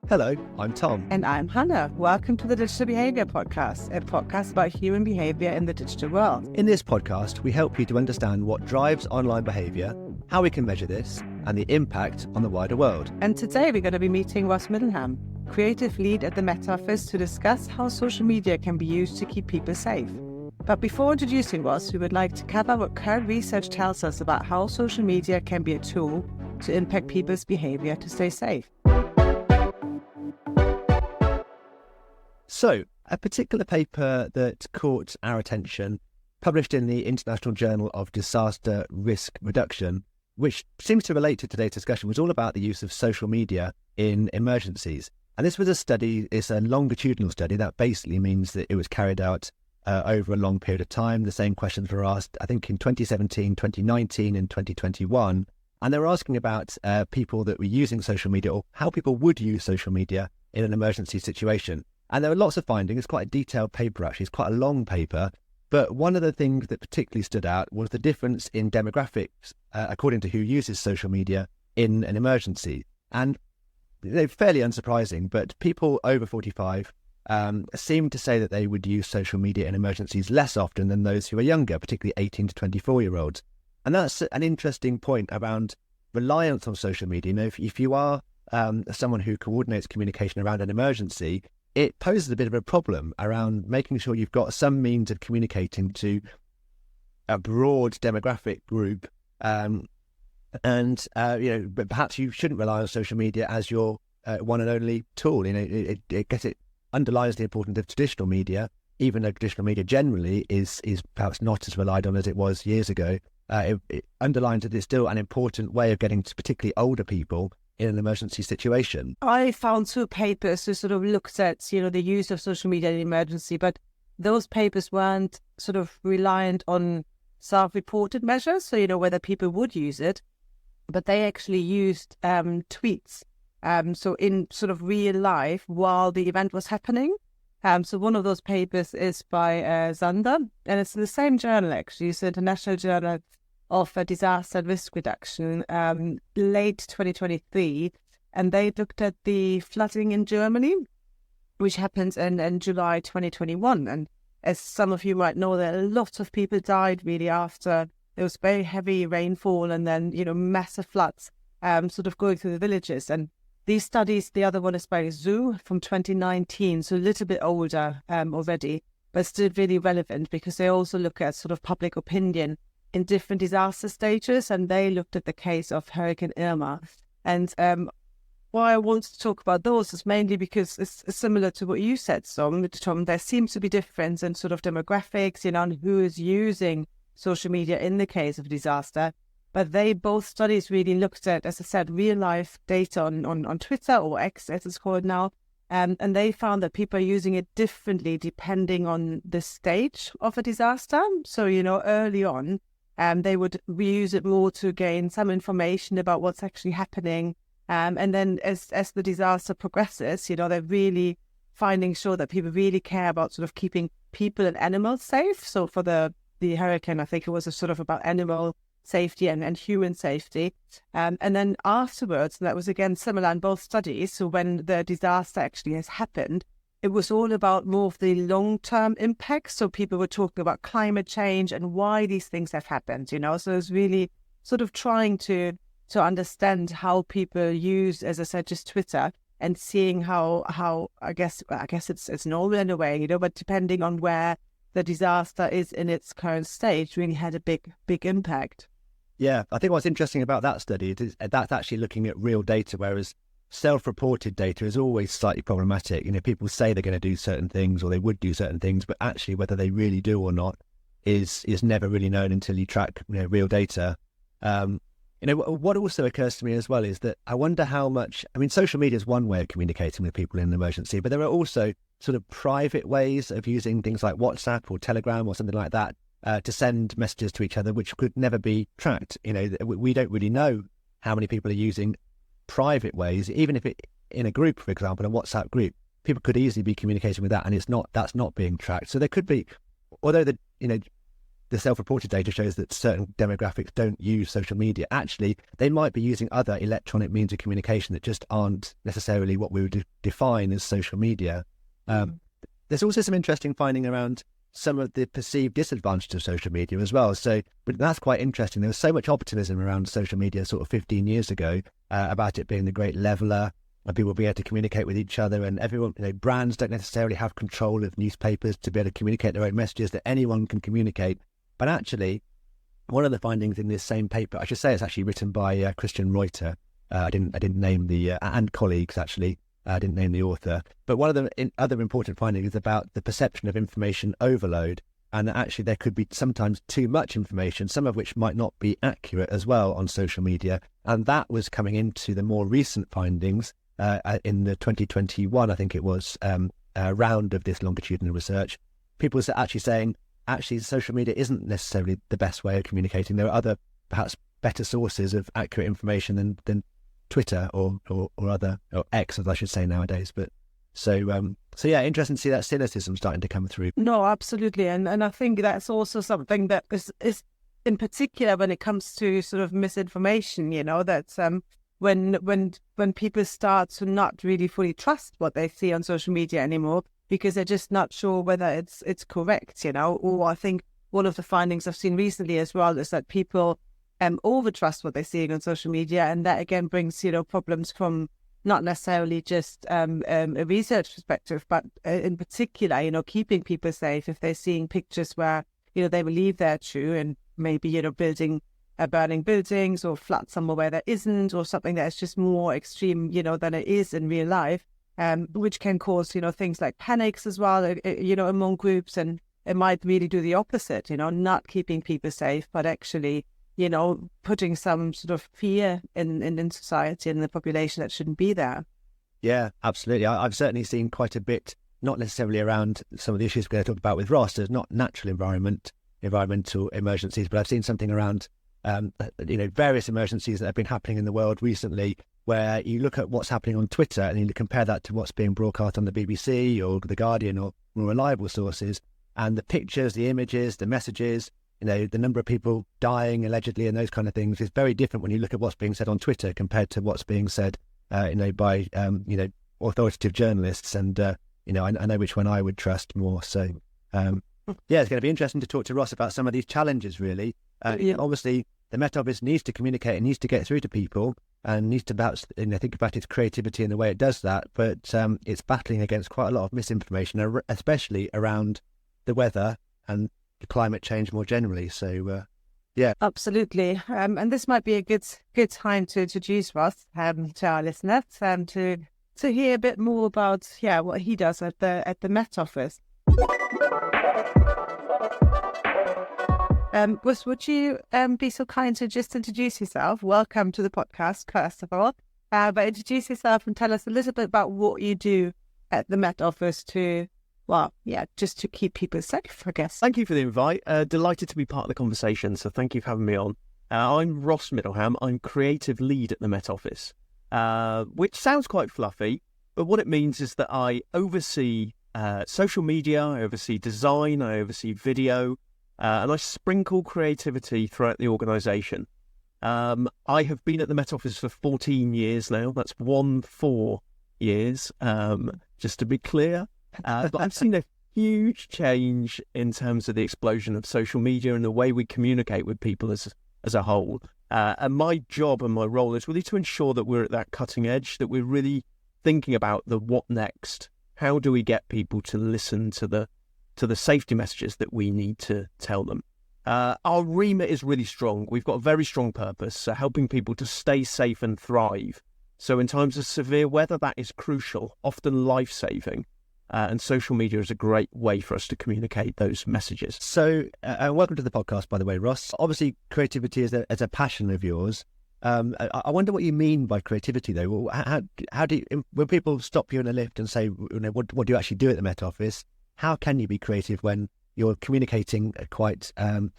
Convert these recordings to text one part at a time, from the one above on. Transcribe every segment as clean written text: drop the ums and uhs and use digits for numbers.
Hello, I'm Tom. And I'm Hanne. Welcome to the Digital Behaviour Podcast, a podcast about human behaviour in the digital world. In this podcast, we help you to understand what drives online behaviour, how we can measure this, and the impact on the wider world. And today we're going to be meeting Ross Middleham, creative lead at the Met Office, to discuss how social media can be used to keep people safe. But before introducing Ross, we would like to cover what current research tells us about how social media can be a tool to impact people's behaviour to stay safe. So, a particular paper that caught our attention, published in the International Journal of Disaster Risk Reduction, which seems to relate to today's discussion, was all about the use of social media in emergencies. And this was a study, it's a longitudinal study. That basically means that it was carried out over a long period of time. The same questions were asked, I think, in 2017, 2019 and 2021. And they were asking about people that were using social media, or how people would use social media in an emergency situation. And there were lots of findings. It's quite a detailed paper, actually. It's quite a long paper. But one of the things that particularly stood out was the difference in demographics, according to who uses social media in an emergency. And they're fairly unsurprising, but people over 45 seem to say that they would use social media in emergencies less often than those who are younger, particularly 18 to 24-year-olds. And that's an interesting point around reliance on social media. You know, if you are someone who coordinates communication around an emergency, it poses a bit of a problem around making sure you've got some means of communicating to a broad demographic group. But perhaps you shouldn't rely on social media as your one and only tool. You know, it underlines the importance of traditional media, even though traditional media generally is perhaps not as relied on as it was years ago. It underlines that it's still an important way of getting to particularly older people in an emergency situation. I found two papers who sort of looked at, the use of social media in an emergency, but those papers weren't sort of reliant on self-reported measures, so, whether people would use it, but they actually used tweets. So in sort of real life while the event was happening. So one of those papers is by Zander, and it's in the same journal, actually. It's the International Journal of Disaster Risk Reduction, late 2023, and they looked at the flooding in Germany, which happened in July 2021. And as some of you might know, there are lots of people died really after there was very heavy rainfall and then, massive floods sort of going through the villages. And these studies, the other one is by Zhu from 2019, so a little bit older already, but still really relevant because they also look at sort of public opinion in different disaster stages, and they looked at the case of Hurricane Irma. And why I want to talk about those is mainly because it's similar to what you said, Tom. There seems to be difference in sort of demographics, and who is using social media in the case of disaster. But both studies really looked at, as I said, real life data on Twitter, or X as it's called now. And they found that people are using it differently depending on the stage of a disaster. So, early on, they would use it more to gain some information about what's actually happening. And then as the disaster progresses, they're really finding sure that people really care about sort of keeping people and animals safe. So for the hurricane, I think it was a sort of about animal safety and human safety. And then afterwards, that was again similar in both studies. So when the disaster actually has happened, it was all about more of the long-term impacts. So people were talking about climate change and why these things have happened, So it's really sort of trying to understand how people use, as I said, just Twitter, and seeing how I guess it's normal in a way, but depending on where the disaster is in its current stage, really had a big impact. Yeah, I think what's interesting about that study is that's actually looking at real data, whereas self-reported data is always slightly problematic. People say they're going to do certain things or they would do certain things, but actually whether they really do or not is never really known until you track real data. What also occurs to me as well is that I wonder how much, social media is one way of communicating with people in an emergency, but there are also sort of private ways of using things like WhatsApp or Telegram or something like that to send messages to each other, which could never be tracked. We don't really know how many people are using private ways, even if it in a group, for example, a WhatsApp group, people could easily be communicating with that, and that's not being tracked. So there could be, although the self-reported data shows that certain demographics don't use social media. Actually, they might be using other electronic means of communication that just aren't necessarily what we would define as social media. There's also some interesting finding around some of the perceived disadvantages of social media as well. So, but that's quite interesting. There was so much optimism around social media sort of 15 years ago about it being the great leveler, and people will be able to communicate with each other, and everyone, brands don't necessarily have control of newspapers to be able to communicate their own messages, that anyone can communicate. But actually, one of the findings in this same paper, I should say it's actually written by Christian Reuter. I didn't name the, and colleagues actually, I didn't name the author. But one of the other important findings is about the perception of information overload, and that actually there could be sometimes too much information, some of which might not be accurate as well on social media. And that was coming into the more recent findings in the 2021, I think it was, round of this longitudinal research. People are actually saying, actually, social media isn't necessarily the best way of communicating. There are other, perhaps better sources of accurate information than Twitter or other, or X, as I should say nowadays. But so yeah, interesting to see that cynicism starting to come through. No, absolutely, and I think that's also something that is in particular when it comes to sort of misinformation. That's when people start to not really fully trust what they see on social media anymore, because they're just not sure whether it's correct. Or I think one of the findings I've seen recently as well is that people overtrust what they're seeing on social media, and that again brings problems from not necessarily just a research perspective, but in particular keeping people safe if they're seeing pictures where they believe they're true, and maybe building burning buildings or floods somewhere where there isn't, or something that is just more extreme than it is in real life, which can cause things like panics as well among groups, and it might really do the opposite, not keeping people safe, but actually putting some sort of fear in society and in the population that shouldn't be there. Yeah, absolutely. I've certainly seen quite a bit, not necessarily around some of the issues we're going to talk about with Ross. There's not natural environmental emergencies, but I've seen something around, various emergencies that have been happening in the world recently, where you look at what's happening on Twitter and you compare that to what's being broadcast on the BBC or The Guardian or more reliable sources, and the pictures, the images, the messages, the number of people dying allegedly and those kind of things is very different when you look at what's being said on Twitter compared to what's being said, by authoritative journalists. And I know which one I would trust more. So yeah, it's going to be interesting to talk to Ross about some of these challenges. Really, obviously, the Met Office needs to communicate and needs to get through to people, and needs to perhaps think about its creativity in the way it does that. But it's battling against quite a lot of misinformation, especially around the weather and climate change more generally. So yeah, absolutely. And this might be a good time to introduce Ross to our listeners, to hear a bit more about what he does at the Met Office. Ross, would you be so kind to just introduce yourself? Welcome to the podcast, first of all. But introduce yourself and tell us a little bit about what you do at the Met Office just to keep people safe, I guess. Thank you for the invite. Delighted to be part of the conversation, so thank you for having me on. I'm Ross Middleham. I'm creative lead at the Met Office, which sounds quite fluffy, but what it means is that I oversee social media, I oversee design, I oversee video, and I sprinkle creativity throughout the organisation. I have been at the Met Office for 14 years now. That's 14 years, just to be clear. But I've seen a huge change in terms of the explosion of social media and the way we communicate with people as a whole. And my job and my role is really to ensure that we're at that cutting edge, that we're really thinking about the what next. How do we get people to listen to the safety messages that we need to tell them? Our remit is really strong. We've got a very strong purpose, so helping people to stay safe and thrive. So in times of severe weather, that is crucial, often life-saving. And social media is a great way for us to communicate those messages. So, welcome to the podcast, by the way, Ross. Obviously, creativity is a passion of yours. I wonder what you mean by creativity, though. How do you, when people stop you in a lift and say, what do you actually do at the Met Office? How can you be creative when you're communicating quite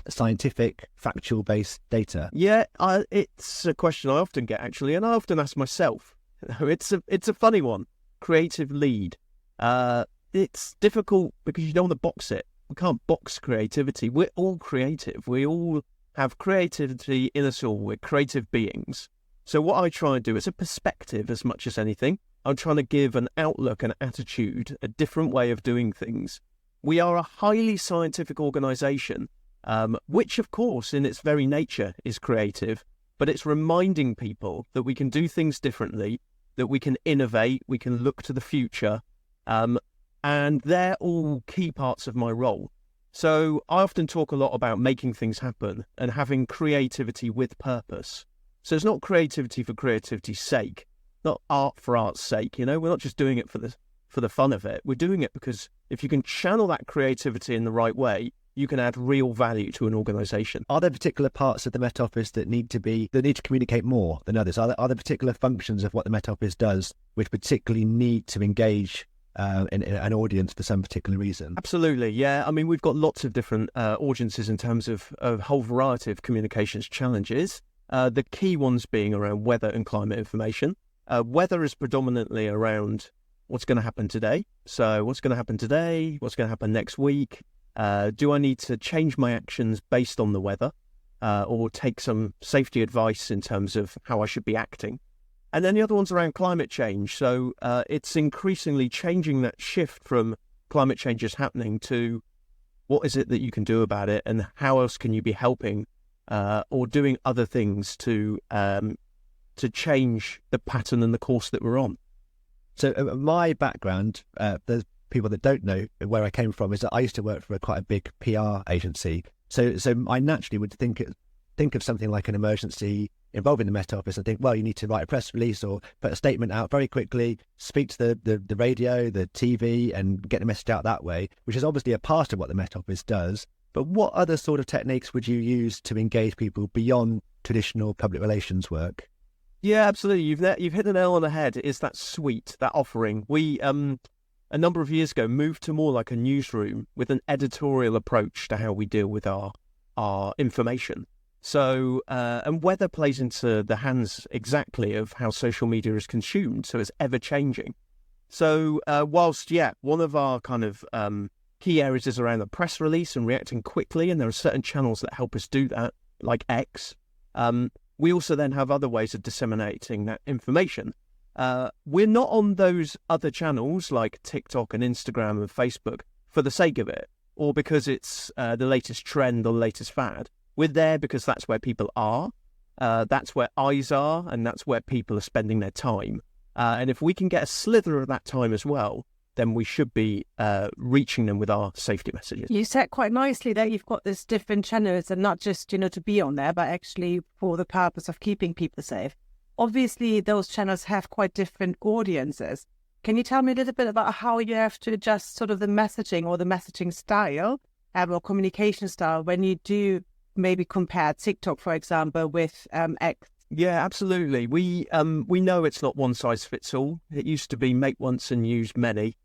scientific, factual-based data? Yeah, it's a question I often get, actually, and I often ask myself. It's a funny one. Creative lead. It's difficult because you don't want to box it. can't box creativity. We're all creative. We all have creativity in us all. We're creative beings. So what I try and do is a perspective as much as anything. I'm trying to give an outlook, an attitude, a different way of doing things. We are a highly scientific organisation, which of course in its very nature is creative, but it's reminding people that we can do things differently, that we can innovate, we can look to the future, and they're all key parts of my role. So I often talk a lot about making things happen and having creativity with purpose. So it's not creativity for creativity's sake, not art for art's sake. We're not just doing it for the fun of it. We're doing it because if you can channel that creativity in the right way, you can add real value to an organisation. Are there particular parts of the Met Office that need to communicate more than others? Are there particular functions of what the Met Office does which particularly need to engage in an audience for some particular reason? Absolutely, yeah. I mean, we've got lots of different audiences in terms of a whole variety of communications challenges. The key ones being around weather and climate information. Weather is predominantly around what's going to happen today. So what's going to happen today? What's going to happen next week? Do I need to change my actions based on the weather or take some safety advice in terms of how I should be acting? And then the other one's around climate change. So it's increasingly changing that shift from climate change is happening to what is it that you can do about it and how else can you be helping or doing other things to change the pattern and the course that we're on. So my background, there's people that don't know where I came from, is that I used to work for quite a big PR agency. So I naturally would think of something like an emergency involving the Met Office and think, well, you need to write a press release or put a statement out very quickly, speak to the radio, the TV, and get the message out that way, which is obviously a part of what the Met Office does. But what other sort of techniques would you use to engage people beyond traditional public relations work? Yeah, absolutely. You've hit the nail on the head. It's that suite, that offering. We a number of years ago moved to more like a newsroom with an editorial approach to how we deal with our information. So and weather plays into the hands exactly of how social media is consumed. So it's ever changing. So whilst one of our kind of key areas is around the press release and reacting quickly, and there are certain channels that help us do that, like X. We also then have other ways of disseminating that information. We're not on those other channels like TikTok and Instagram and Facebook for the sake of it, or because it's the latest trend or the latest fad. We're there because that's where people are, that's where eyes are, and that's where people are spending their time. And if we can get a slither of that time as well, then we should be reaching them with our safety messages. You said quite nicely that you've got these different channels and not just, to be on there, but actually for the purpose of keeping people safe. Obviously, those channels have quite different audiences. Can you tell me a little bit about how you have to adjust sort of the messaging or the messaging style or communication style when you do maybe compare TikTok, for example, with X? Yeah, absolutely. We know it's not one size fits all. It used to be make once and use many.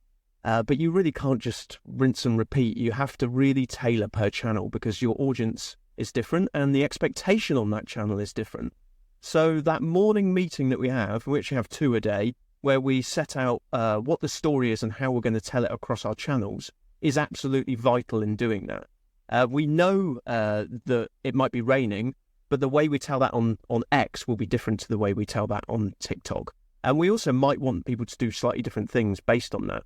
But you really can't just rinse and repeat. You have to really tailor per channel because your audience is different and the expectation on that channel is different. So that morning meeting that we have, we actually have 2 a day, where we set out what the story is and how we're going to tell it across our channels, is absolutely vital in doing that. We know that it might be raining, but the way we tell that on X will be different to the way we tell that on TikTok. And we also might want people to do slightly different things based on that.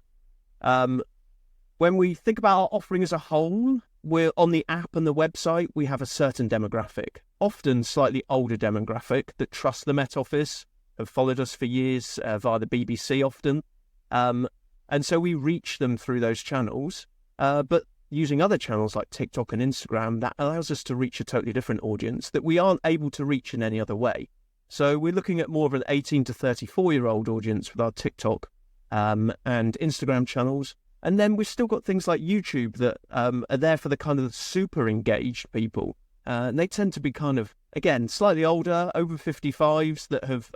When we think about our offering as a whole, we're on the app and the website, we have a certain demographic, often slightly older demographic that trust the Met Office, have followed us for years via the BBC often. And so we reach them through those channels. But using other channels like TikTok and Instagram, that allows us to reach a totally different audience that we aren't able to reach in any other way. So we're looking at more of an 18 to 34-year-old audience with our TikTok and Instagram channels. And then we've still got things like YouTube that are there for the kind of super engaged people. And they tend to be kind of, again, slightly older, over 55s that have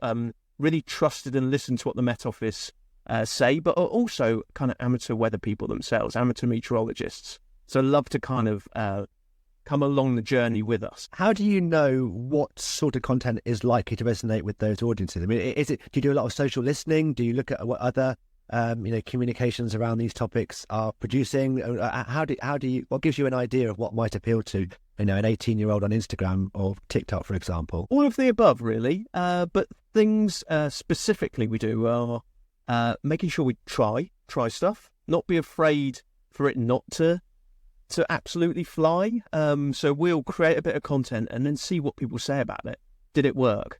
really trusted and listened to what the Met Office say, but are also kind of amateur weather people themselves, amateur meteorologists. So love to kind of come along the journey with us. How do you know what sort of content is likely to resonate with those audiences? I mean, do you do a lot of social listening? Do you look at what other communications around these topics are producing? What gives you an idea of what might appeal to, an 18-year-old on Instagram or TikTok, for example? All of the above, really. But things specifically we do are making sure we try stuff, not be afraid for it not to absolutely fly. So we'll create a bit of content and then see what people say about it. Did it work?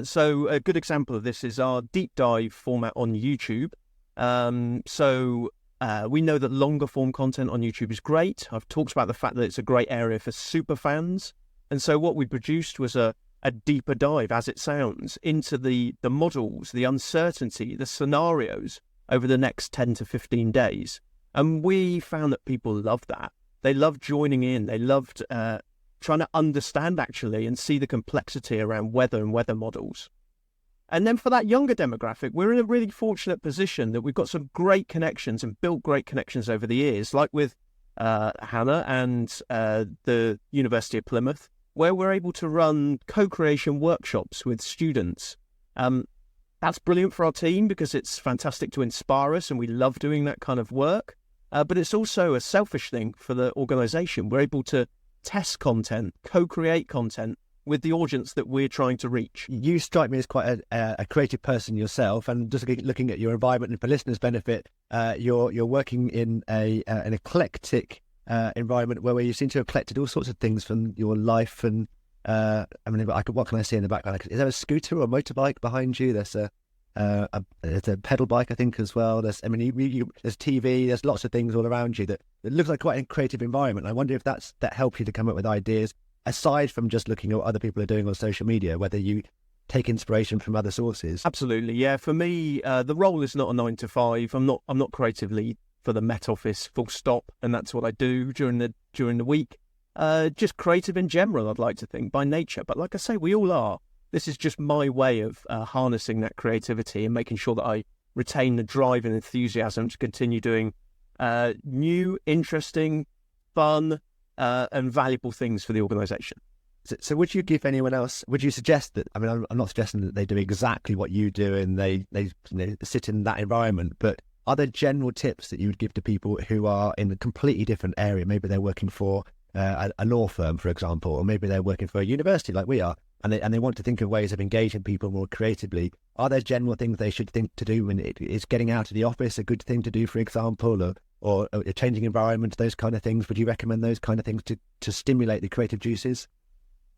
So a good example of this is our deep dive format on YouTube. We know that longer form content on YouTube is great. I've talked about the fact that it's a great area for super fans. And so what we produced was a deeper dive, as it sounds, into the models, the uncertainty, the scenarios over the next 10 to 15 days. And we found that people loved that. They loved joining in. They loved trying to understand, actually, and see the complexity around weather and weather models. And then for that younger demographic, we're in a really fortunate position that we've got some great connections and built great connections over the years, like with Hanne and the University of Plymouth, where we're able to run co-creation workshops with students. That's brilliant for our team because it's fantastic to inspire us and we love doing that kind of work. But it's also a selfish thing for the organisation. We're able to test content, co-create content with the audience that we're trying to reach. You strike me as quite a creative person yourself, and just looking at your environment and for listeners' benefit, you're working in an eclectic environment where you seem to have collected all sorts of things from your life. And what can I see in the background? Is there a scooter or a motorbike behind you? There's a pedal bike, I think, as well. There's TV. There's lots of things all around you that looks like quite a creative environment. I wonder if that helped you to come up with ideas, aside from just looking at what other people are doing on social media, whether you take inspiration from other sources. Absolutely, yeah. For me, the role is not a 9 to 5. I'm not creative lead for the Met Office, full stop, and that's what I do during the week. Just creative in general, I'd like to think, by nature. But like I say, we all are. This is just my way of harnessing that creativity and making sure that I retain the drive and enthusiasm to continue doing new, interesting, fun, and valuable things for the organisation. So would you give anyone else, would you suggest that, I'm not suggesting that they do exactly what you do and they sit in that environment, but are there general tips that you would give to people who are in a completely different area? Maybe they're working for a law firm, for example, or maybe they're working for a university like we are, and they want to think of ways of engaging people more creatively. Are there general things they should think to do? Is getting out of the office a good thing to do, for example, or a changing environment, those kind of things? Would you recommend those kind of things to stimulate the creative juices?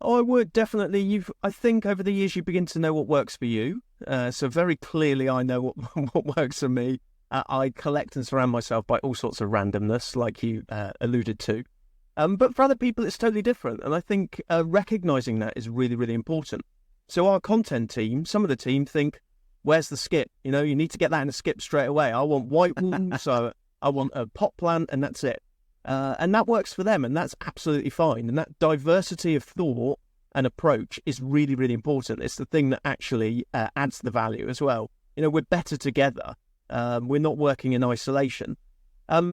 Oh, I would, definitely. I think over the years you begin to know what works for you. So very clearly I know what works for me. I collect and surround myself by all sorts of randomness, like you alluded to. But for other people, it's totally different. And I think recognising that is really, really important. So our content team, some of the team think, where's the skip? You need to get that in a skip straight away. I want white wool, so I want a pot plant, and that's it. And that works for them, and that's absolutely fine. And that diversity of thought and approach is really, really important. It's the thing that actually adds the value as well. We're better together. We're not working in isolation.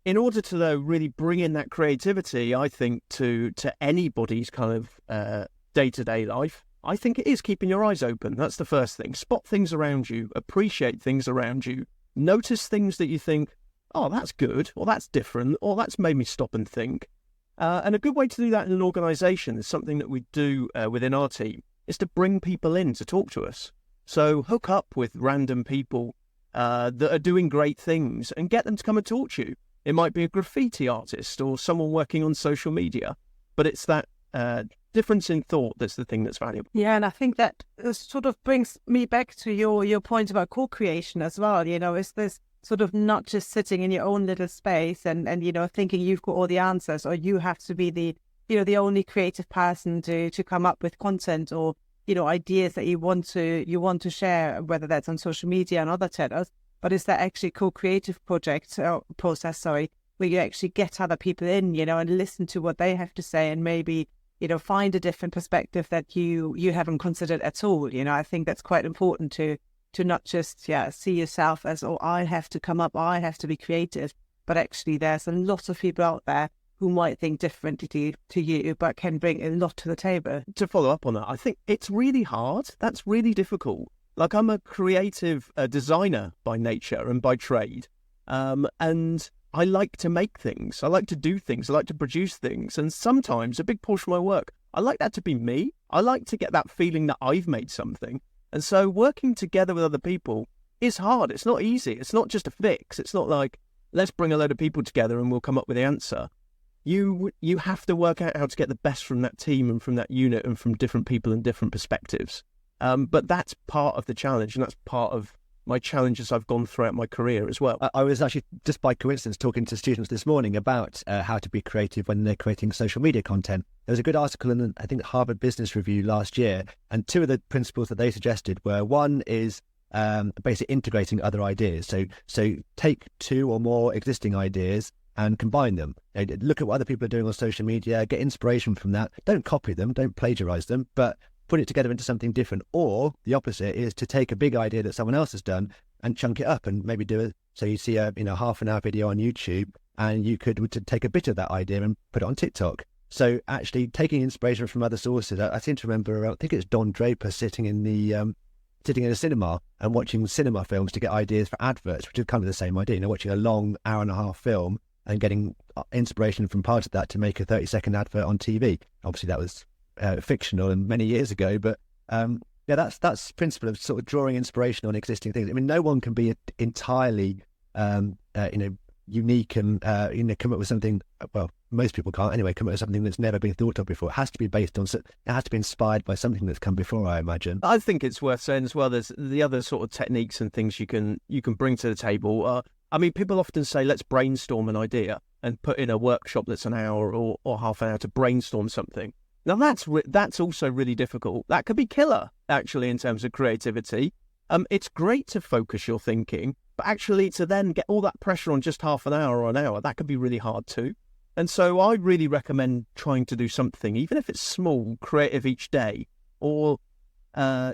In order to, though, really bring in that creativity, I think, to anybody's kind of day-to-day life, I think it is keeping your eyes open. That's the first thing. Spot things around you, appreciate things around you, notice things that you think, oh, that's good, or that's different, or that's made me stop and think. And a good way to do that in an organisation is something that we do within our team, is to bring people in to talk to us. So hook up with random people that are doing great things and get them to come and talk to you. It might be a graffiti artist or someone working on social media, but it's that difference in thought that's the thing that's valuable. Yeah, and I think that sort of brings me back to your point about co-creation as well. It's this sort of not just sitting in your own little space and thinking you've got all the answers, or you have to be the only creative person to come up with content or ideas that you want to share, whether that's on social media and other channels. But it's that actually co-creative process, where you actually get other people in, and listen to what they have to say, and maybe find a different perspective that you haven't considered at all. I think that's quite important to not just see yourself as, oh, I have to come up, I have to be creative, but actually there's a lot of people out there who might think differently to you, but can bring a lot to the table. To follow up on that, I think it's really hard. That's really difficult. Like, I'm a creative designer by nature and by trade. And I like to make things. I like to do things. I like to produce things. And sometimes a big portion of my work, I like that to be me. I like to get that feeling that I've made something. And so working together with other people is hard. It's not easy. It's not just a fix. It's not like, let's bring a load of people together and we'll come up with the answer. You have to work out how to get the best from that team and from that unit and from different people and different perspectives. But that's part of the challenge, and that's part of my challenges I've gone throughout my career as well. I was actually, just by coincidence, talking to students this morning about how to be creative when they're creating social media content. There was a good article in, I think, Harvard Business Review last year, and two of the principles that they suggested were, one is basically integrating other ideas. So take two or more existing ideas and combine them. Look at what other people are doing on social media, get inspiration from that. Don't copy them, don't plagiarize them, but put it together into something different. Or the opposite is to take a big idea that someone else has done and chunk it up and maybe do it. So you see a half an hour video on YouTube, and you could take a bit of that idea and put it on TikTok. So actually taking inspiration from other sources. I seem to remember, I think it's Don Draper sitting in a cinema and watching cinema films to get ideas for adverts, which is kind of the same idea. Watching a long hour and a half film and getting inspiration from parts of that to make a 30-second advert on TV. Obviously, that was fictional and many years ago, but that's the principle of sort of drawing inspiration on existing things. I mean, no one can be entirely unique and come up with something. Well, most people can't anyway. Come up with something that's never been thought of before. It has to be based on. It has to be inspired by something that's come before, I imagine. I think it's worth saying as well, there's the other sort of techniques and things you can bring to the table. I mean, people often say, let's brainstorm an idea and put in a workshop that's an hour or half an hour to brainstorm something. Now, that's also really difficult. That could be killer, actually, in terms of creativity. It's great to focus your thinking, but actually to then get all that pressure on just half an hour or an hour, that could be really hard too. And so I really recommend trying to do something, even if it's small, creative each day, or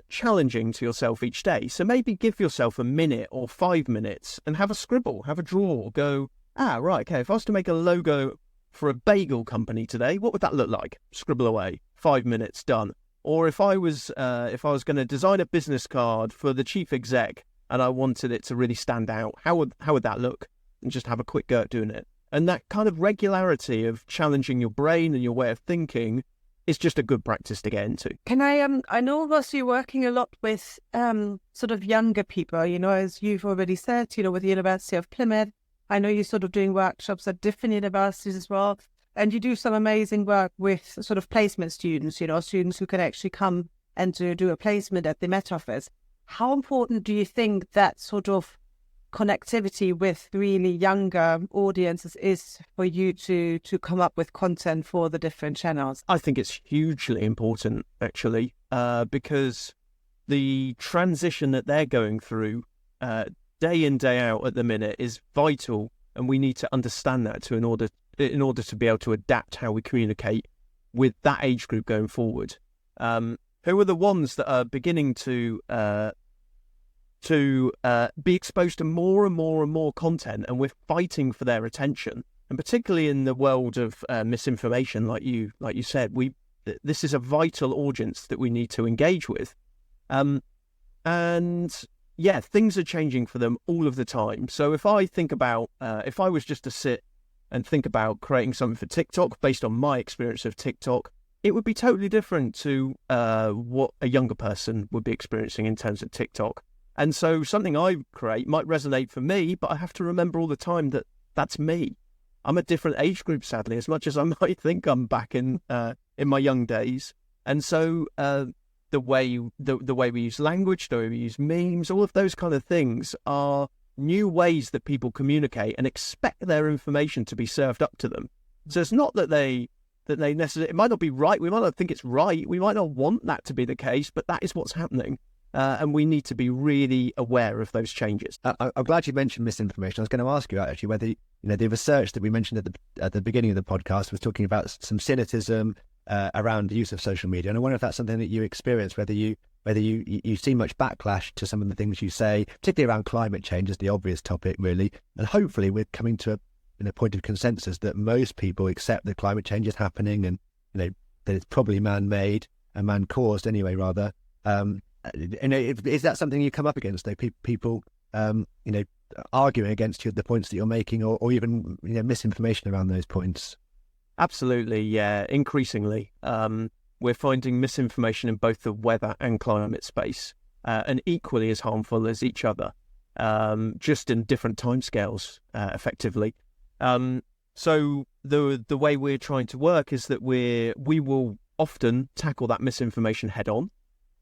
challenging to yourself each day. So maybe give yourself a minute or 5 minutes and have a scribble, have a draw, go, right, okay, if I was to make a logo for a bagel company today, what would that look like? Scribble away, 5 minutes, done. Or if I was going to design a business card for the chief exec and I wanted it to really stand out, how would that look? And just have a quick go at doing it. And that kind of regularity of challenging your brain and your way of thinking is just a good practice to get into. Can I know, Ross, you're working a lot with sort of younger people, as you've already said, with the University of Plymouth. I know you're sort of doing workshops at different universities as well. And you do some amazing work with sort of placement students, students who can actually come and to do a placement at the Met Office. How important do you think that sort of connectivity with really younger audiences is for you to come up with content for the different channels? I think it's hugely important, actually, because the transition that they're going through day in, day out at the minute is vital, and we need to understand that in order to be able to adapt how we communicate with that age group going forward. Who are the ones that are beginning to be exposed to more and more and more content, and we're fighting for their attention, and particularly in the world of misinformation, like you said, this is a vital audience that we need to engage with, and yeah, things are changing for them all of the time. So if I think about if I was just to sit and think about creating something for TikTok based on my experience of TikTok, it would be totally different to what a younger person would be experiencing in terms of TikTok. And so something I create might resonate for me, but I have to remember all the time that that's me. I'm a different age group, sadly, as much as I might think I'm back in my young days. And so the way we use language, the way we use memes, all of those kind of things are new ways that people communicate and expect their information to be served up to them. So it's not that they necessarily, it might not be right. We might not think it's right. We might not want that to be the case, but that is what's happening. And we need to be really aware of those changes. I'm glad you mentioned misinformation. I was going to ask you actually whether the research that we mentioned at the beginning of the podcast was talking about some cynicism around the use of social media, and I wonder if that's something that you experience, whether you see much backlash to some of the things you say, particularly around climate change, is the obvious topic, really. And hopefully we're coming to a point of consensus that most people accept that climate change is happening, and that it's probably man-made and man-caused anyway, rather. is that something you come up against, though? People, arguing against the points that you're making, or even misinformation around those points? Absolutely, yeah. Increasingly, we're finding misinformation in both the weather and climate space, and equally as harmful as each other, just in different timescales, effectively. So the way we're trying to work is that we will often tackle that misinformation head on,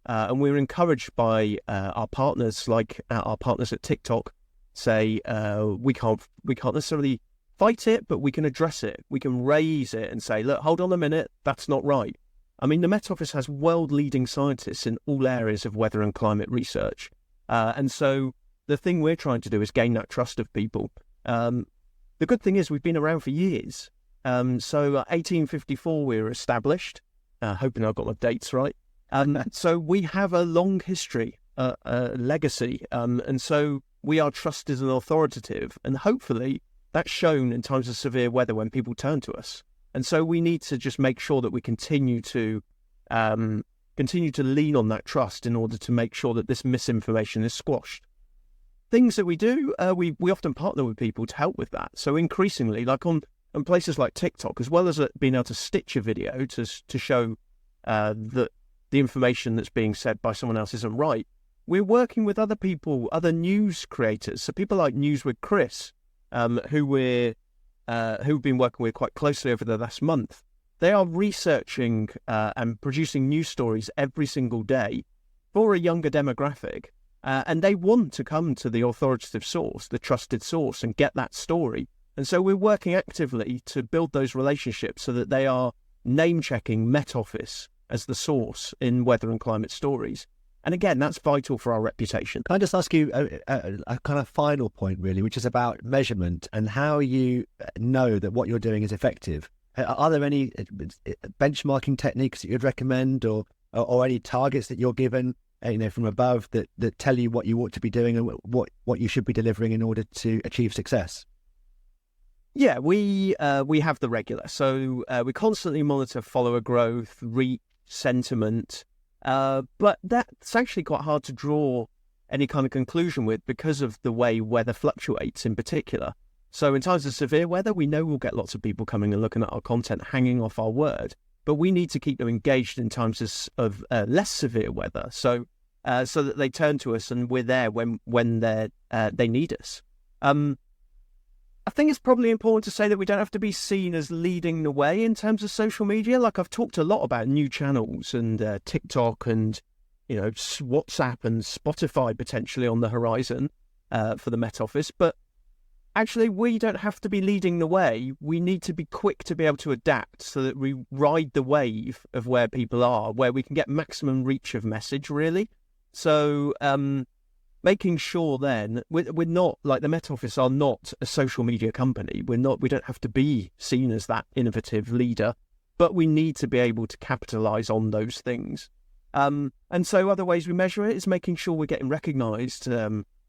and we're encouraged by our partners, like our partners at TikTok, say we can't necessarily fight it, but we can address it. We can raise it and say, look, hold on a minute, that's not right. I mean, the Met Office has world-leading scientists in all areas of weather and climate research, and so the thing we're trying to do is gain that trust of people. The good thing is we've been around for years. So 1854 we were established, hoping I've got my dates right. So we have a long history, a legacy, and so we are trusted and authoritative, and hopefully that's shown in times of severe weather when people turn to us. And so we need to just make sure that we continue to lean on that trust in order to make sure that this misinformation is squashed. Things that we do, we often partner with people to help with that. So increasingly, like on places like TikTok, as well as being able to stitch a video to show that the information that's being said by someone else isn't right, we're working with other people, other news creators. So people like News with Chris, who've been working with quite closely over the last month. They are researching and producing news stories every single day for a younger demographic. And they want to come to the authoritative source, the trusted source, and get that story. And so we're working actively to build those relationships so that they are name-checking Met Office as the source in weather and climate stories. And again, that's vital for our reputation. Can I just ask you a kind of final point, really, which is about measurement and how you know that what you're doing is effective? Are there any benchmarking techniques that you'd recommend, or any targets that you're given from above that tell you what you ought to be doing and what you should be delivering in order to achieve success? Yeah, we have the regular. So we constantly monitor follower growth, reach, sentiment, but that's actually quite hard to draw any kind of conclusion with because of the way weather fluctuates in particular. So in times of severe weather, we know we'll get lots of people coming and looking at our content, hanging off our word. But we need to keep them engaged in times of less severe weather, so that they turn to us and we're there when they need us. I think it's probably important to say that we don't have to be seen as leading the way in terms of social media. Like I've talked a lot about new channels and TikTok and WhatsApp and Spotify potentially on the horizon for the Met Office, but actually, we don't have to be leading the way. We need to be quick to be able to adapt so that we ride the wave of where people are, where we can get maximum reach of message, really. So making sure then, we're not, like the Met Office are not a social media company. We don't have to be seen as that innovative leader, but we need to be able to capitalise on those things. And so other ways we measure it is making sure we're getting recognised.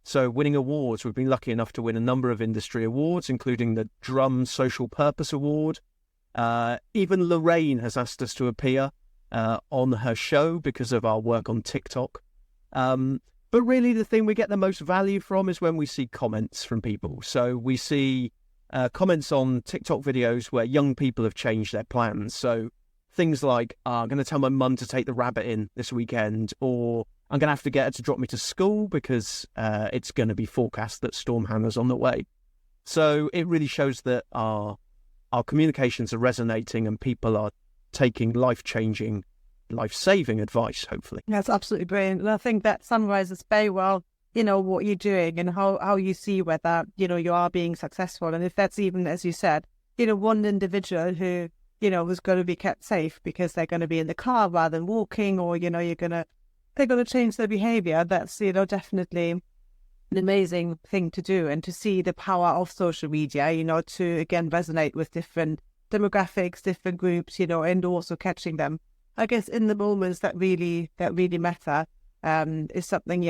So winning awards, we've been lucky enough to win a number of industry awards, including the Drum Social Purpose Award. Even Lorraine has asked us to appear on her show because of our work on TikTok. But really the thing we get the most value from is when we see comments from people. So we see comments on TikTok videos where young people have changed their plans. So things like, I'm going to tell my mum to take the rabbit in this weekend, or I'm going to have to get her to drop me to school because it's going to be forecast that Storm Hannah's on the way. So it really shows that our communications are resonating and people are taking life-changing, life-saving advice, hopefully. That's absolutely brilliant. And I think that summarizes very well, what you're doing and how you see whether, you are being successful. And if that's even, as you said, one individual who, was going to be kept safe because they're going to be in the car rather than walking, or, they're going to change their behaviour. That's, definitely an amazing thing to do, and to see the power of social media, to, again, resonate with different demographics, different groups, and also catching them, I guess, in the moments that really matter, is something,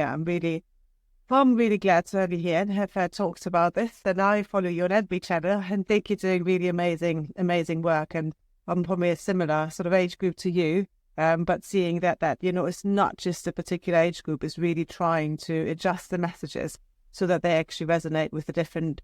I'm really glad to have you here and have talked about this. And I follow you on every channel and think you're doing really amazing work. And I'm probably a similar sort of age group to you. but seeing that it's not just a particular age group, it's really trying to adjust the messages so that they actually resonate with the different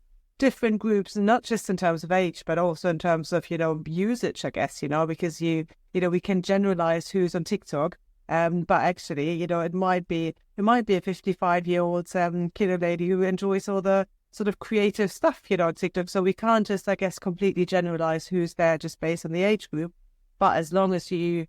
groups, not just in terms of age, but also in terms of, usage, I guess, because we can generalize who's on TikTok. But actually, it might be a 55-year-old lady who enjoys all the sort of creative stuff, on TikTok. So we can't just, I guess, completely generalize who's there just based on the age group. But as long as you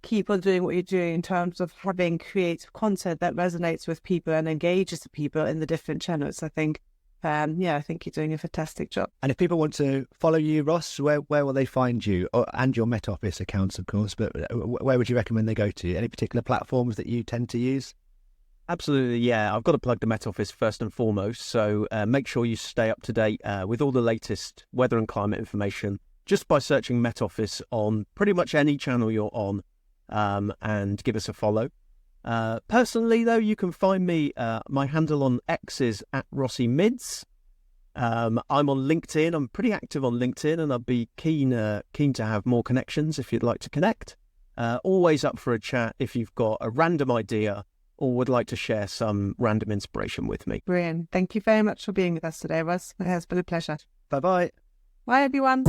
keep on doing what you're doing in terms of having creative content that resonates with people and engages the people in the different channels, I think, I think you're doing a fantastic job. And if people want to follow you, Ross, where will they find you? And your Met Office accounts, of course, but where would you recommend they go to? Any particular platforms that you tend to use? Absolutely, yeah. I've got to plug the Met Office first and foremost, so make sure you stay up to date with all the latest weather and climate information just by searching Met Office on pretty much any channel you're on, and give us a follow. Personally, though, you can find me, my handle on X is @RossiMids. I'm on LinkedIn. I'm pretty active on LinkedIn, and I'd be keen to have more connections if you'd like to connect. Always up for a chat if you've got a random idea or would like to share some random inspiration with me. Brilliant. Thank you very much for being with us today, Russ. It has been a pleasure. Bye-bye. Bye, everyone.